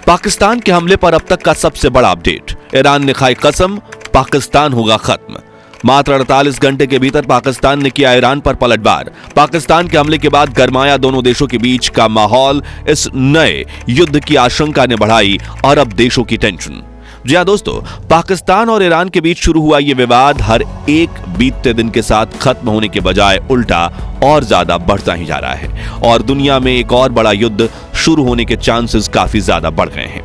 पाकिस्तान के हमले पर अब तक का सबसे बड़ा अपडेट। ईरान ने खाई कसम, पाकिस्तान होगा खत्म। मात्र 48 घंटे के भीतर पाकिस्तान ने किया ईरान पर पलटवार। पाकिस्तान के हमले के बाद गरमाया दोनों देशों के बीच का माहौल। इस नए युद्ध की आशंका ने बढ़ाई अरब देशों की टेंशन। जी हां दोस्तों, पाकिस्तान और ईरान के बीच शुरू हुआ यह विवाद हर एक बीतते दिन के साथ खत्म होने के बजाय उल्टा और ज्यादा बढ़ता ही जा रहा है और दुनिया में एक और बड़ा युद्ध शुरू होने के चांसेस काफी ज्यादा बढ़ गए हैं।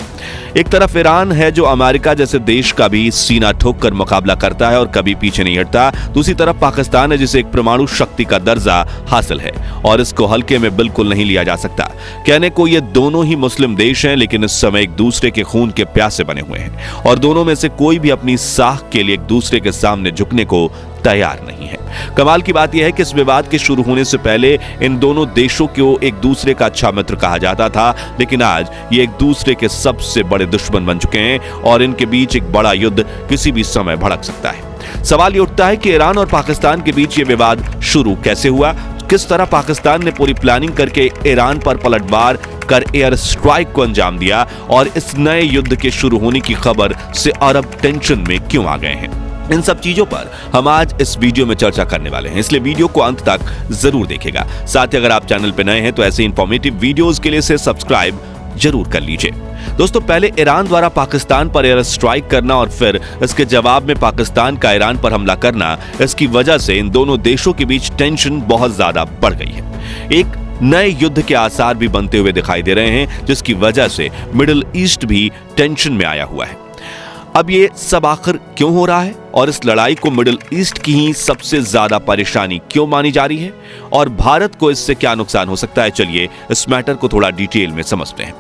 एक तरफ ईरान है जो अमेरिका जैसे देश का भी सीना ठोक कर मुकाबला करता है और कभी पीछे नहीं हटता। दूसरी तरफ पाकिस्तान है जिसे एक परमाणु शक्ति का दर्जा हासिल है और इसको हल्के में बिल्कुल नहीं लिया जा सकता। कहने को ये दोनों ही मुस्लिम देश हैं, लेकिन इस समय एक दूसरे के खून के प्यासे बने हुए हैं और दोनों में से कोई भी अपनी साख के लिए एक दूसरे के सामने झुकने को तैयार नहीं है। कमाल की बात यह है कि इस विवाद के शुरू होने से पहले इन दोनों देशों को एक दूसरे का अच्छा मित्र कहा जाता था, लेकिन आज ये एक दूसरे के सबसे बड़े दुश्मन बन चुके हैं और इनके बीच एक बड़ा युद्ध किसी भी समय भड़क सकता है। सवाल ये उठता है कि ईरान और पाकिस्तान के बीच ये विवाद शुरू कैसे हुआ, किस तरह पाकिस्तान ने पूरी प्लानिंग करके ईरान पर पलटवार कर एयर स्ट्राइक को अंजाम दिया और इस नए युद्ध के शुरू होने की खबर से अरब टेंशन में क्यों आ गए हैं। इन सब चीजों पर हम आज इस वीडियो में चर्चा करने वाले हैं, इसलिए वीडियो को अंत तक जरूर देखिएगा। साथ ही अगर आप चैनल पर नए हैं तो ऐसे इंफॉर्मेटिव वीडियोस के लिए इसे सब्सक्राइब जरूर कर लीजिए। दोस्तों, पहले ईरान द्वारा पाकिस्तान पर एयर स्ट्राइक करना और फिर इसके जवाब में पाकिस्तान का ईरान पर हमला करना, इसकी वजह से इन दोनों देशों के बीच टेंशन बहुत ज्यादा बढ़ गई है। एक नए युद्ध के आसार भी बनते हुए दिखाई दे रहे हैं, जिसकी वजह से मिडिल ईस्ट भी टेंशन में आया हुआ है। अब ये सब आखिर क्यों हो रहा है और इस लड़ाई को मिडिल ईस्ट की ही सबसे ज्यादा परेशानी क्यों मानी जा रही है और भारत को इससे क्या नुकसान हो सकता है, चलिए इस मैटर को थोड़ा डिटेल में समझते हैं।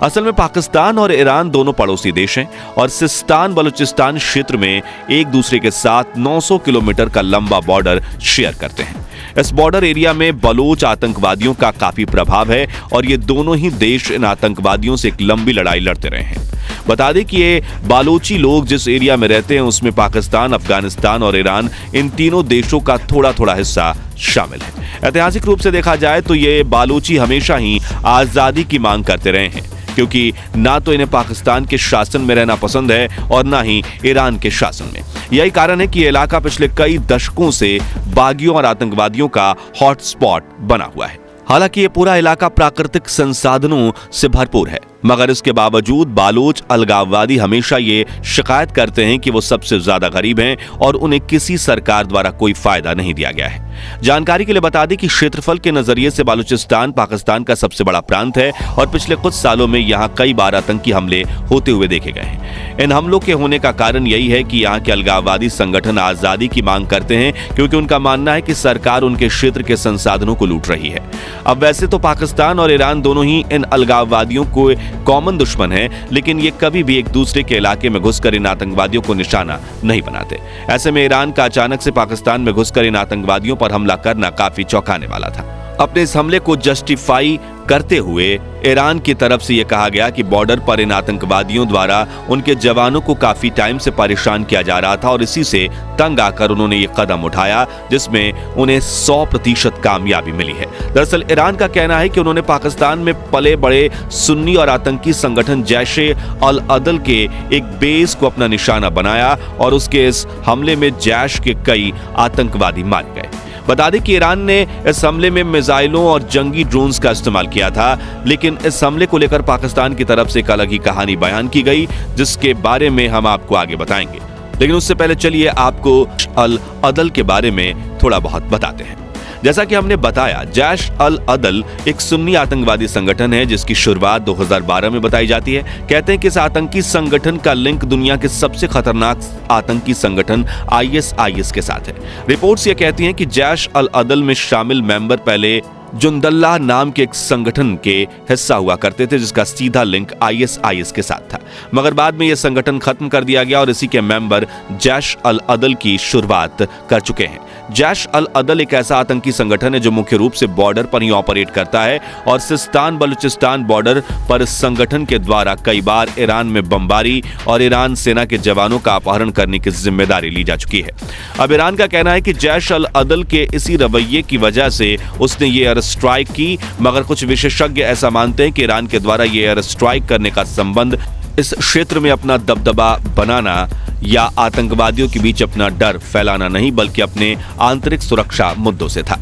असल में पाकिस्तान और ईरान दोनों पड़ोसी देश हैं और सिस्तान बलूचिस्तान क्षेत्र में एक दूसरे के साथ 900 किलोमीटर का लंबा बॉर्डर शेयर करते हैं। इस बॉर्डर एरिया में बलोच आतंकवादियों का काफी प्रभाव है और ये दोनों ही देश इन आतंकवादियों से एक लंबी लड़ाई लड़ते रहे हैं। बता दें कि ये बालोची लोग जिस एरिया में रहते हैं उसमें पाकिस्तान, अफगानिस्तान और ईरान, इन तीनों देशों का थोड़ा थोड़ा हिस्सा शामिल है। ऐतिहासिक रूप से देखा जाए तो ये बालोची हमेशा ही आजादी की मांग करते रहे हैं, क्योंकि ना तो इन्हें पाकिस्तान के शासन में रहना पसंद है और ना ही ईरान के शासन में। यही कारण है कि यह इलाका पिछले कई दशकों से बागियों और आतंकवादियों का हॉटस्पॉट बना हुआ है। हालांकि ये पूरा इलाका प्राकृतिक संसाधनों से भरपूर है, मगर इसके बावजूद बालोच अलगाववादी हमेशा ये शिकायत करते हैं कि वो सबसे ज्यादा गरीब हैं और उन्हें किसी सरकार द्वारा कोई फायदा नहीं दिया गया है। जानकारी के लिए बता दें कि क्षेत्रफल के नजरिए से बालूचिस्तान पाकिस्तान का सबसे बड़ा प्रांत है और पिछले कुछ सालों में यहाँ कई बार आतंकी हमले होते हुए देखे गए हैं। इन हमलों के होने का कारण यही है कि यहाँ के अलगाववादी संगठन आजादी की मांग करते हैं, क्योंकि उनका मानना है कि सरकार उनके क्षेत्र के संसाधनों को लूट रही है। अब वैसे तो पाकिस्तान और ईरान दोनों ही इन अलगाववादियों को कॉमन दुश्मन है, लेकिन ये कभी भी एक दूसरे के इलाके में घुसकर इन आतंकवादियों को निशाना नहीं बनाते। ऐसे में ईरान का अचानक से पाकिस्तान में घुसकर इन आतंकवादियों पर हमला करना काफी चौंकाने वाला था। अपने इस हमले को जस्टिफाई करते हुए ईरान की तरफ से यह कहा गया कि बॉर्डर पर इन आतंकवादियों द्वारा उनके जवानों को काफी टाइम से परेशान किया जा रहा था और इसी से तंग आकर उन्होंने ये कदम उठाया, जिसमें उन्हें 100% कामयाबी मिली है। दरअसल ईरान का कहना है कि उन्होंने पाकिस्तान में पले बड़े सुन्नी और आतंकी संगठन जैशे अल अदल के एक बेस को अपना निशाना बनाया और उसके इस हमले में जैश के कई आतंकवादी मारे गए। बता दें कि ईरान ने इस हमले में मिसाइलों और जंगी ड्रोन्स का इस्तेमाल किया था, लेकिन इस हमले को लेकर पाकिस्तान की तरफ से एक अलग ही कहानी बयान की गई, जिसके बारे में हम आपको आगे बताएंगे। लेकिन उससे पहले चलिए आपको अल अदल के बारे में थोड़ा बहुत बताते हैं। जैसा कि हमने बताया, जैश अल अदल एक सुन्नी आतंकवादी संगठन है जिसकी शुरुआत 2012 में बताई जाती है। कहते हैं कि इस आतंकी संगठन का लिंक दुनिया के सबसे खतरनाक आतंकी संगठन ISIS के साथ है। रिपोर्ट्स ये कहती हैं कि जैश अल अदल में शामिल मेंबर पहले जुंदल्लाह नाम के एक संगठन के हिस्सा हुआ करते थे, जिसका सीधा लिंक ISIS के साथ था, मगर बाद में यह संगठन खत्म कर दिया गया और इसी के मेंबर जैश अल अदल की शुरुआत कर चुके हैं। जैश अल अदल एक ऐसा आतंकी संगठन है जो मुख्य रूप से बॉर्डर पर ही ऑपरेट करता है और सिस्तान बलूचिस्तान बॉर्डर पर इस संगठन के द्वारा कई बार ईरान में बमबारी और ईरान सेना के जवानों का अपहरण करने की जिम्मेदारी ली जा चुकी है। अब ईरान का कहना है कि जैश अल अदल के इसी रवैये की वजह से उसने ये एयर स्ट्राइक की, मगर कुछ विशेषज्ञ ऐसा मानते हैं कि ईरान के द्वारा ये एयर स्ट्राइक करने का संबंध इस क्षेत्र में अपना दबदबा बनाना या आतंकवादियों के बीच अपना डर फैलाना नहीं, बल्कि अपने आंतरिक सुरक्षा मुद्दों से था।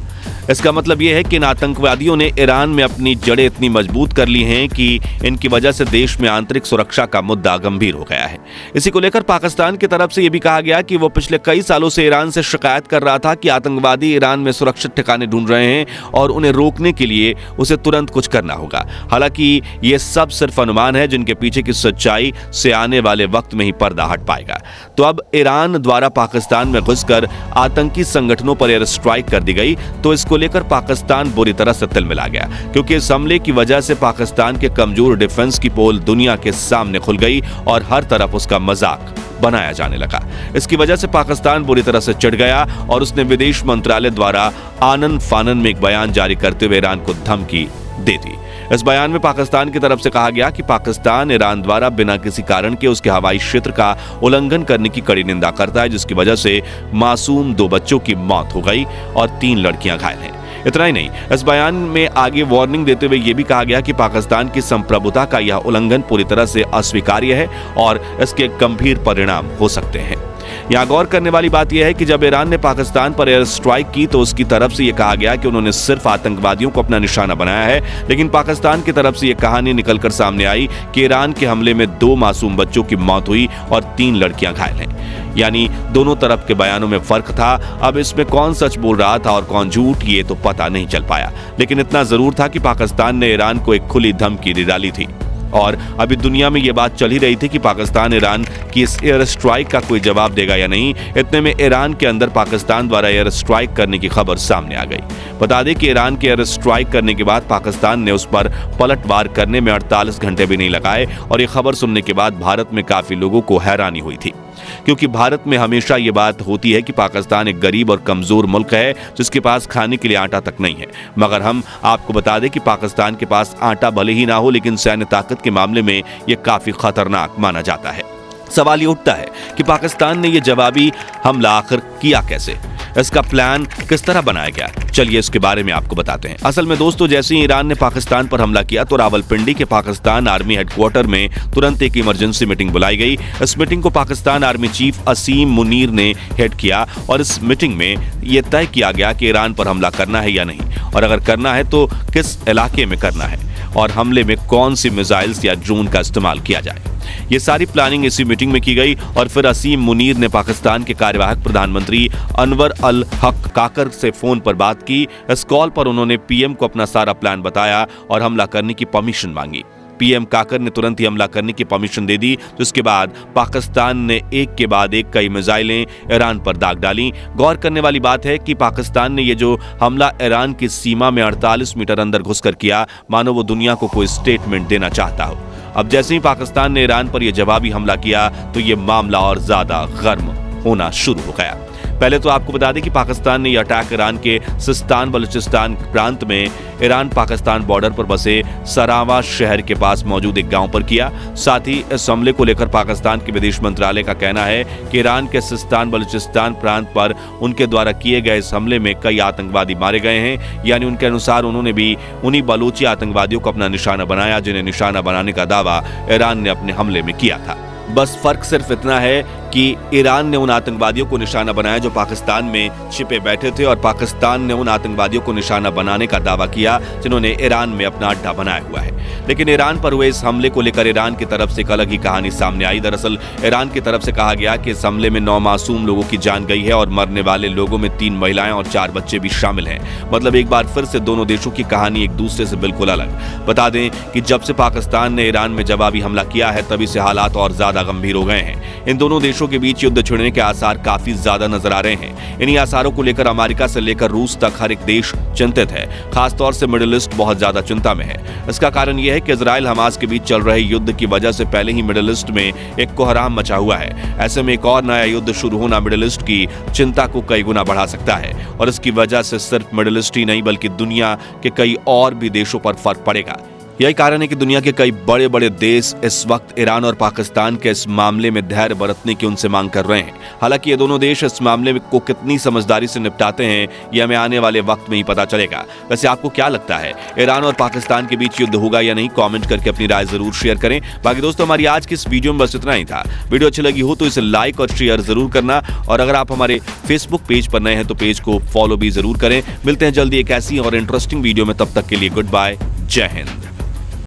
इसका मतलब यह है कि इन आतंकवादियों ने ईरान में अपनी जड़ें इतनी मजबूत कर ली हैं कि इनकी वजह से देश में आंतरिक सुरक्षा का मुद्दा गंभीर हो गया है। इसी को लेकर पाकिस्तान की तरफ से यह भी कहा गया कि वो पिछले कई सालों से ईरान से शिकायत कर रहा था कि आतंकवादी ईरान में सुरक्षित ठिकाने ढूंढ रहे हैं और उन्हें रोकने के लिए उसे तुरंत कुछ करना होगा। हालांकि ये सब सिर्फ अनुमान है जिनके पीछे की सच्चाई से आने वाले वक्त में ही पर्दा हट पाएगा। तो अब ईरान द्वारा पाकिस्तान में घुसकर आतंकी संगठनों पर एयर स्ट्राइक कर दी गई, तो इसको लेकर पाकिस्तान बुरी तरह से तिलमिला गया, क्योंकि इस हमले की वजह से पाकिस्तान के कमजोर डिफेंस की पोल दुनिया के सामने खुल गई और हर तरफ उसका मजाक बनाया जाने लगा। इसकी वजह से पाकिस्तान बुरी तरह से चिढ़ गया और उसने विदेश मंत्रालय द्वारा आनन फानन में एक बयान जारी करते हुए ईरान को धमकी दे दी। इस बयान में पाकिस्तान की तरफ से कहा गया कि पाकिस्तान ईरान द्वारा बिना किसी कारण के उसके हवाई क्षेत्र का उल्लंघन करने की कड़ी निंदा करता है, जिसकी वजह से मासूम 2 बच्चों की मौत हो गई और 3 लड़कियां घायल हैं। इतना ही नहीं, इस बयान में आगे वार्निंग देते हुए यह भी कहा गया कि पाकिस्तान की संप्रभुता का यह उल्लंघन पूरी तरह से अस्वीकार्य है और इसके गंभीर परिणाम हो सकते हैं। यहाँ गौर करने वाली बात यह है कि जब ईरान ने पाकिस्तान पर एयर स्ट्राइक की तो उसकी तरफ से यह कहा गया कि उन्होंने सिर्फ आतंकवादियों को अपना निशाना बनाया है, लेकिन पाकिस्तान की तरफ से यह कहानी निकलकर सामने आई कि ईरान के हमले में 2 मासूम बच्चों की मौत हुई और 3 लड़कियां घायल हैं। यानी दोनों तरफ के बयानों में फर्क था। अब इसमें कौन सच बोल रहा था और कौन झूठ, ये तो पता नहीं चल पाया, लेकिन इतना जरूर था कि पाकिस्तान ने ईरान को एक खुली धमकी दे डाली थी और अभी दुनिया में यह बात चल ही रही थी कि पाकिस्तान ईरान की इस एयर स्ट्राइक का कोई जवाब देगा या नहीं। इतने में ईरान के अंदर पाकिस्तान द्वारा एयर स्ट्राइक करने की खबर सामने आ गई। बता दें कि ईरान के एयर स्ट्राइक करने के बाद पाकिस्तान ने उस पर पलटवार करने में 48 घंटे भी नहीं लगाए और ये खबर सुनने के बाद भारत में काफी लोगों को हैरानी हुई थी, क्योंकि भारत में हमेशा ये बात होती है कि पाकिस्तान एक गरीब और कमजोर मुल्क है जिसके पास खाने के लिए आटा तक नहीं है। मगर हम आपको बता दें कि पाकिस्तान के पास आटा भले ही ना हो, लेकिन सैन्य ताकत के मामले में यह काफी खतरनाक माना जाता है। सवाल ये उठता है कि पाकिस्तान ने यह जवाबी हमला आखिर किया कैसे, इसका प्लान किस तरह बनाया गया। चलिए इसके बारे में आपको बताते हैं। असल में दोस्तों, जैसे ही ईरान ने पाकिस्तान पर हमला किया तो रावलपिंडी के पाकिस्तान आर्मी हेडक्वार्टर में तुरंत एक इमरजेंसी मीटिंग बुलाई गई। इस मीटिंग को पाकिस्तान आर्मी चीफ असीम मुनीर ने हेड किया और इस मीटिंग में यह तय किया गया कि ईरान पर हमला करना है या नहीं, और अगर करना है तो किस इलाके में करना है और हमले में कौन सी मिसाइल्स या ड्रोन का इस्तेमाल किया जाए। ये सारी प्लानिंग इसी मीटिंग में की गई और फिर असीम मुनीर ने पाकिस्तान के कार्यवाहक प्रधानमंत्री अनवर अल हक काकर से फोन पर बात की। इस कॉल पर उन्होंने पीएम को अपना सारा प्लान बताया और हमला करने की परमिशन मांगी। पीएम काकर ने तुरंत ही हमला करने की परमिशन दे दी। जिसके बाद पाकिस्तान ने एक के बाद एक कई मिसाइलें ईरान पर दाग डाली। गौर करने वाली बात है कि पाकिस्तान ने यह जो हमला ईरान की सीमा में 48 मीटर अंदर घुसकर किया, मानो वो दुनिया को कोई स्टेटमेंट देना चाहता हो। अब जैसे ही पाकिस्तान ने ईरान पर यह जवाबी हमला किया तो यह मामला और ज्यादा गर्म होना शुरू हो गया। पहले तो आपको बता दें कि पाकिस्तान ने यह अटैक ईरान के सिस्तान बलूचिस्तान प्रांत में ईरान पाकिस्तान बॉर्डर पर बसे सरावा शहर के पास मौजूद एक गांव पर किया। साथ ही इस हमले को लेकर पाकिस्तान के विदेश मंत्रालय का कहना है कि ईरान के सिस्तान बलूचिस्तान प्रांत पर उनके द्वारा किए गए इस हमले में कई आतंकवादी मारे गए हैं। यानी उनके अनुसार उन्होंने भी उन्हीं बलूची आतंकवादियों को अपना निशाना बनाया जिन्हें निशाना बनाने का दावा ईरान ने अपने हमले में किया था। बस फर्क सिर्फ इतना है कि ईरान ने उन आतंकवादियों को निशाना बनाया जो पाकिस्तान में छिपे बैठे थे और पाकिस्तान ने उन आतंकवादियों को निशाना बनाने का दावा किया जिन्होंने ईरान में अपना अड्डा बनाया हुआ है। लेकिन ईरान पर हुए इस हमले को लेकर ईरान की तरफ से एक अलग ही कहानी सामने आई। दरअसल ईरान की तरफ से कहा गया कि इस हमले में 9 मासूम लोगों की जान गई है और मरने वाले लोगों में 3 महिलाएं और 4 बच्चे भी शामिल हैं। मतलब एक बार फिर से दोनों देशों की कहानी एक दूसरे से बिल्कुल अलग। बता दें कि जब से पाकिस्तान ने ईरान में जवाबी हमला किया है तभी से हालात और ज्यादा गंभीर हो गए हैं। इन दोनों देशों देशों के बीच युद्ध छिड़ने के आसार काफी ज्यादा नजर आ रहे हैं। इन्हीं आसारों को लेकर अमेरिका से लेकर रूस तक हर एक देश चिंतित है। खासतौर से मिडिल ईस्ट बहुत ज्यादा चिंता में है। इसका कारण यह है कि इजराइल हमास के बीच चल रहे युद्ध की वजह से पहले ही मिडिल ईस्ट में एक कोहराम मचा हुआ है। ऐसे में एक और नया युद्ध शुरू होना मिडिल ईस्ट की चिंता को कई गुना बढ़ा सकता है और इसकी वजह से सिर्फ मिडिल ईस्ट ही नहीं बल्कि दुनिया के कई और भी देशों पर फर्क पड़ेगा। यही कारण है कि दुनिया के कई बड़े बड़े देश इस वक्त ईरान और पाकिस्तान के इस मामले में धैर्य बरतने की उनसे मांग कर रहे हैं। हालांकि ये दोनों देश इस मामले को कितनी समझदारी से निपटाते हैं ये हमें आने वाले वक्त में ही पता चलेगा। वैसे आपको क्या लगता है, ईरान और पाकिस्तान के बीच युद्ध होगा या नहीं? कॉमेंट करके अपनी राय जरूर शेयर करें। बाकी दोस्तों, हमारी आज की इस वीडियो में बस इतना ही था। वीडियो अच्छी लगी हो तो इसे लाइक और शेयर जरूर करना और अगर आप हमारे फेसबुक पेज पर नए हैं तो पेज को फॉलो भी जरूर करें। मिलते हैं जल्दी एक ऐसी और इंटरेस्टिंग वीडियो में, तब तक के लिए गुड बाय, जय हिंद।